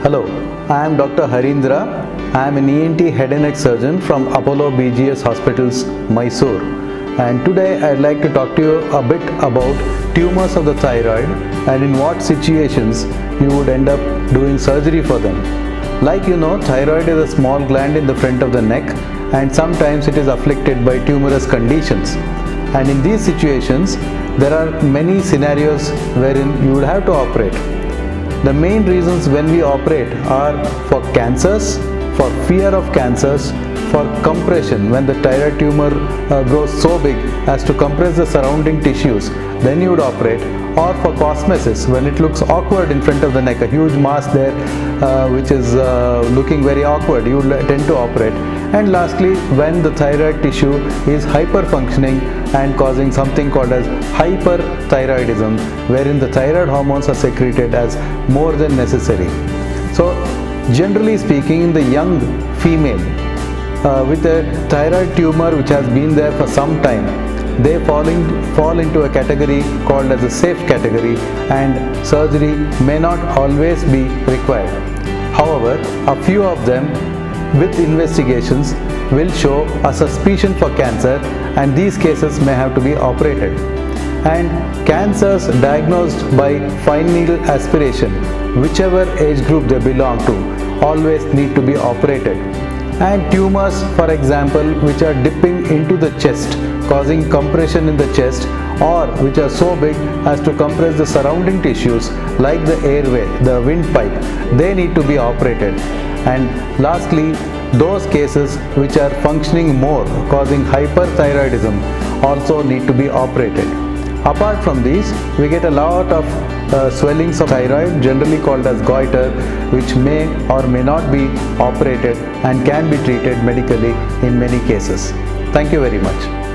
Hello, I am Dr. Harindra. I am an ENT head and neck surgeon from Apollo BGS Hospitals, Mysore. And today I'd like to talk to you a bit about tumors of the thyroid and in what situations you would end up doing surgery for them. Like you know, thyroid is a small gland in the front of the neck and sometimes it is afflicted by tumorous conditions. And in these situations, there are many scenarios wherein you would have to operate. The main reasons when we operate are for cancers, for fear of cancers, for compression. When the thyroid tumor grows so big as to compress the surrounding tissues, then you would operate. Or for cosmesis, when it looks awkward in front of the neck, a huge mass there which is looking very awkward, you would tend to operate. And lastly, when the thyroid tissue is hyperfunctioning and causing something called as hyperthyroidism, wherein the thyroid hormones are secreted as more than necessary. So generally speaking, in the young female with a thyroid tumor which has been there for some time, they fall into a category called as a safe category, and surgery may not always be required. However, a few of them with investigations will show a suspicion for cancer, and these cases may have to be operated. And cancers diagnosed by fine needle aspiration, whichever age group they belong to, always need to be operated. And tumors, for example, which are dipping into the chest, causing compression in the chest, or which are so big as to compress the surrounding tissues like the airway, the windpipe, they need to be operated. And lastly, those cases which are functioning more, causing hyperthyroidism, also need to be operated. Apart from these, we get a lot of swellings of thyroid, generally called as goiter, which may or may not be operated and can be treated medically in many cases. Thank you very much.